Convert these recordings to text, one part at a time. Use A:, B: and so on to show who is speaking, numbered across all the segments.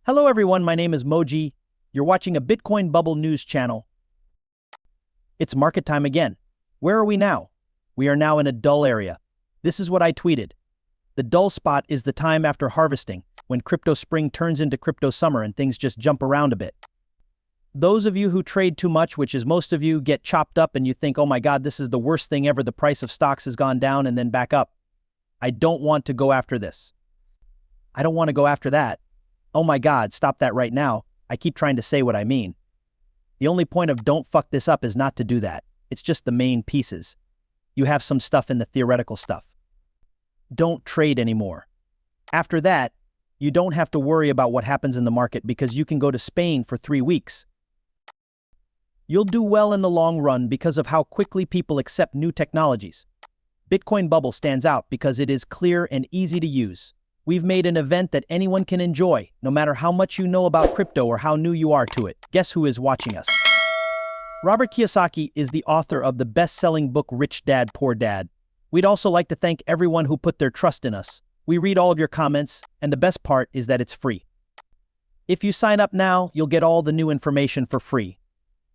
A: Hello everyone, my name is Moji. You're watching a Bitcoin Bubble news channel. It's market time again. Where are we now? We are now in a dull area. This is what I tweeted. The dull spot is the time after harvesting, when crypto spring turns into crypto summer and things just jump around a bit. Those of you who trade too much, which is most of you, get chopped up and you think, oh my God, this is the worst thing ever. The price of stocks has gone down and then back up. I don't want to go after this. I don't want to go after that. Oh my God, stop that right now. I keep trying to say what I mean. The only point of don't fuck this up is not to do that. It's just the main pieces. You have some stuff in the theoretical stuff. Don't trade anymore. After that, you don't have to worry about what happens in the market because you can go to Spain for 3 weeks. You'll do well in the long run because of how quickly people accept new technologies. Bitcoin Bubble stands out because it is clear and easy to use. We've made an event that anyone can enjoy, no matter how much you know about crypto or how new you are to it. Guess who is watching us? Robert Kiyosaki is the author of the best-selling book Rich Dad, Poor Dad. We'd also like to thank everyone who put their trust in us. We read all of your comments, and the best part is that it's free. If you sign up now, you'll get all the new information for free.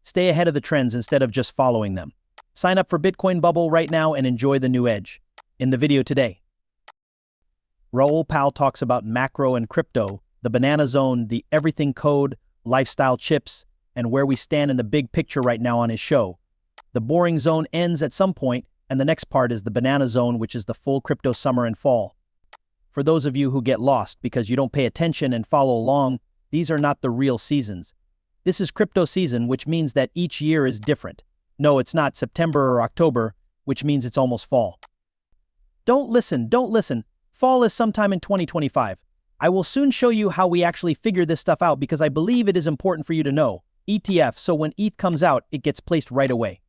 A: Stay ahead of the trends instead of just following them. Sign up for Bitcoin Bubble right now and enjoy the new edge. In the video today, Raoul Pal talks about macro and crypto, the banana zone, the everything code, lifestyle chips, and where we stand in the big picture right now on his show. The boring zone ends at some point, and the next part is the banana zone, which is the full crypto summer and fall. For those of you who get lost because you don't pay attention and follow along, these are not the real seasons. This is crypto season, which means that each year is different. No, it's not September or October, which means it's almost fall. Don't listen. Fall is sometime in 2025. I will soon show you how we actually figure this stuff out because I believe it is important for you to know. ETF, so when ETH comes out, it gets placed right away.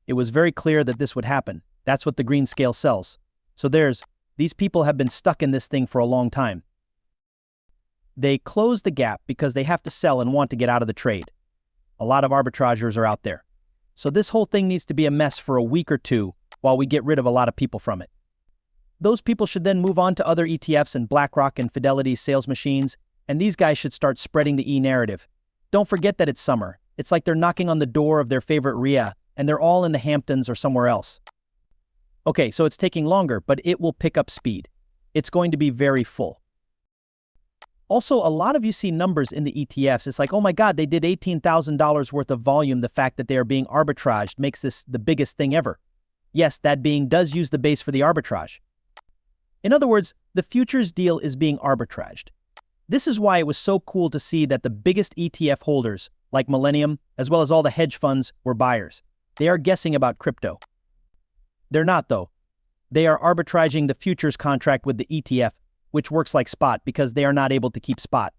A: It was very clear that this would happen. That's what the green scale sells. So these people have been stuck in this thing for a long time. They close the gap because they have to sell and want to get out of the trade. A lot of arbitrageurs are out there. So this whole thing needs to be a mess for a week or two while we get rid of a lot of people from it. Those people should then move on to other ETFs and BlackRock and Fidelity's sales machines, and these guys should start spreading the E-narrative. Don't forget that it's summer. It's like they're knocking on the door of their favorite RIA, and they're all in the Hamptons or somewhere else. Okay, so it's taking longer, but it will pick up speed. It's going to be very full. Also, a lot of you see numbers in the ETFs. It's like, oh my God, they did $18,000 worth of volume. The fact that they are being arbitraged makes this the biggest thing ever. Yes, that being does use the base for the arbitrage. In other words, the futures deal is being arbitraged. This is why it was so cool to see that the biggest ETF holders, like Millennium, as well as all the hedge funds, were buyers. They are guessing about crypto. They're not, though. They are arbitraging the futures contract with the ETF, which works like spot because they are not able to keep spot.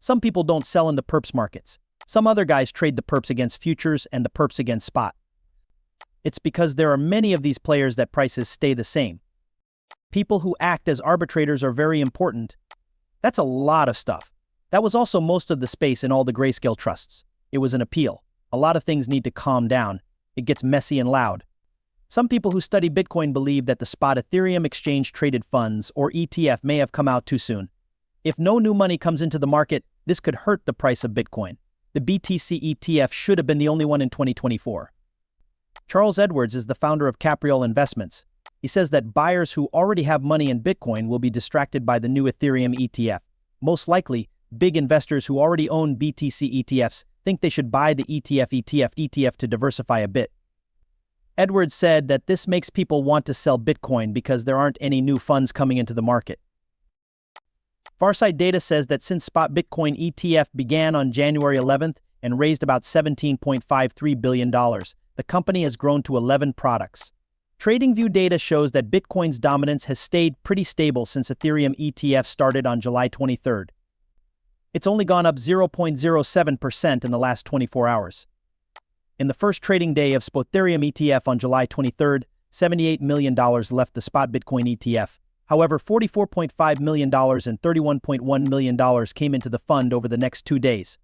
A: Some people don't sell in the perps markets. Some other guys trade the perps against futures and the perps against spot. It's because there are many of these players that prices stay the same. People who act as arbitrators are very important. That's a lot of stuff. That was also most of the space in all the grayscale trusts. It was an appeal. A lot of things need to calm down. It gets messy and loud. Some people who study Bitcoin believe that the spot Ethereum exchange traded funds, or ETF, may have come out too soon. If no new money comes into the market, this could hurt the price of Bitcoin. The BTC ETF should have been the only one in 2024. Charles Edwards is the founder of Capriol Investments. He says that buyers who already have money in Bitcoin will be distracted by the new Ethereum ETF. Most likely, big investors who already own BTC ETFs think they should buy the ETF to diversify a bit. Edwards said that this makes people want to sell Bitcoin because there aren't any new funds coming into the market. Farsight Data says that since spot Bitcoin ETF began on January 11th and raised about $17.53 billion, the company has grown to 11 products. TradingView data shows that Bitcoin's dominance has stayed pretty stable since Ethereum ETF started on July 23rd. It's only gone up 0.07% in the last 24 hours. In the first trading day of Ethereum ETF on July 23rd, $78 million left the spot Bitcoin ETF. However, $44.5 million and $31.1 million came into the fund over the next 2 days.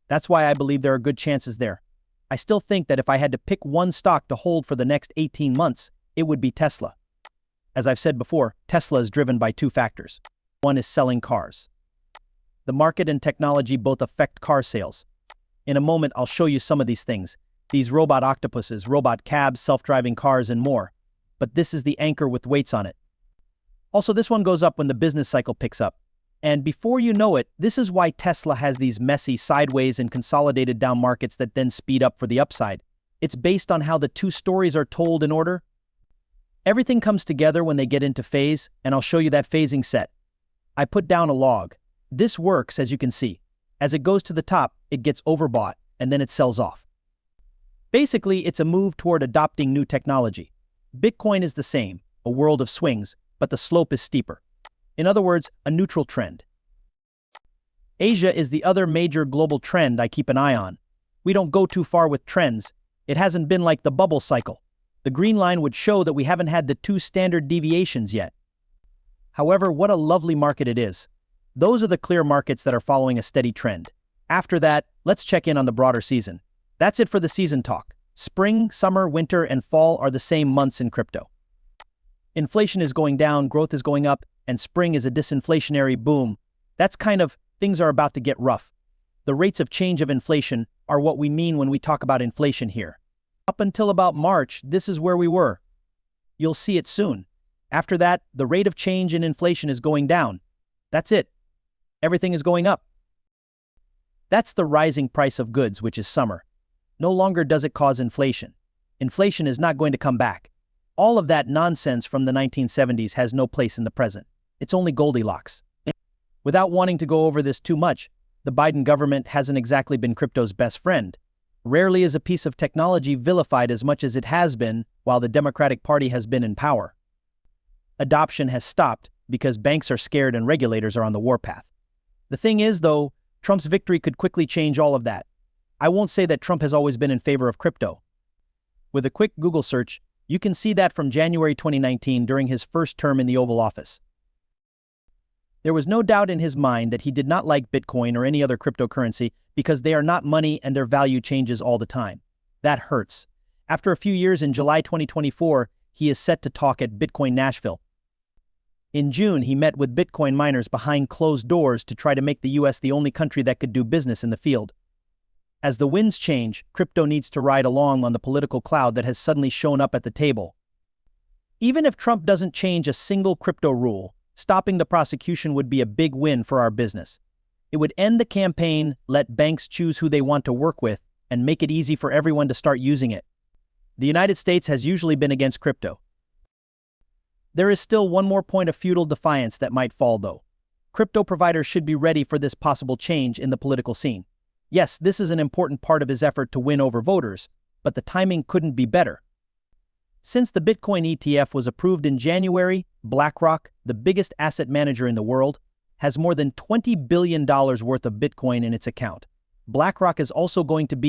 A: That's why I believe there are good chances there. I still think that if I had to pick one stock to hold for the next 18 months, it would be Tesla. As I've said before, Tesla is driven by two factors. One is selling cars. the market and technology both affect car sales. In a moment, I'll show you some of these things. These robot octopuses, robot cabs, self-driving cars, and more. But this is the anchor with weights on it. Also, this one goes up when the business cycle picks up. And before you know it, this is why Tesla has these messy sideways and consolidated down markets that then speed up for the upside. It's based on how the two stories are told in order. Everything comes together when they get into phase, and I'll show you that phasing set. I put down a log. This works, as you can see. As it goes to the top, it gets overbought, and then it sells off. Basically, it's a move toward adopting new technology. Bitcoin is the same, a world of swings, but the slope is steeper. In other words, a neutral trend. Asia is the other major global trend I keep an eye on. We don't go too far with trends. It hasn't been like the bubble cycle. The green line would show that we haven't had the 2 standard deviations yet. However, what a lovely market it is. Those are the clear markets that are following a steady trend. After that, let's check in on the broader season. That's it for the season talk. Spring, summer, winter, and fall are the same months in crypto. Inflation is going down, growth is going up, and spring is a disinflationary boom. That's kind of, things are about to get rough. The rates of change of inflation are what we mean when we talk about inflation here. Up until about March, this is where we were. You'll see it soon. After that, the rate of change in inflation is going down. That's it. Everything is going up. That's the rising price of goods, which is summer. No longer does it cause inflation. Inflation is not going to come back. All of that nonsense from the 1970s has no place in the present. It's only Goldilocks. Without wanting to go over this too much, the Biden government hasn't exactly been crypto's best friend. Rarely is a piece of technology vilified as much as it has been while the Democratic Party has been in power. Adoption has stopped because banks are scared and regulators are on the warpath. The thing is, though, Trump's victory could quickly change all of that. I won't say that Trump has always been in favor of crypto. With a quick Google search, you can see that from January 2019 during his first term in the Oval Office. There was no doubt in his mind that he did not like Bitcoin or any other cryptocurrency because they are not money and their value changes all the time. That hurts. After a few years, in July 2024, he is set to talk at Bitcoin Nashville. In June, he met with Bitcoin miners behind closed doors to try to make the US the only country that could do business in the field. As the winds change, crypto needs to ride along on the political cloud that has suddenly shown up at the table. Even if Trump doesn't change a single crypto rule, stopping the prosecution would be a big win for our business. It would end the campaign, let banks choose who they want to work with, and make it easy for everyone to start using it. The United States has usually been against crypto. There is still one more point of feudal defiance that might fall, though. Crypto providers should be ready for this possible change in the political scene. Yes, this is an important part of his effort to win over voters, but the timing couldn't be better. Since the Bitcoin ETF was approved in January, BlackRock, the biggest asset manager in the world, has more than $20 billion worth of Bitcoin in its account. BlackRock is also going to be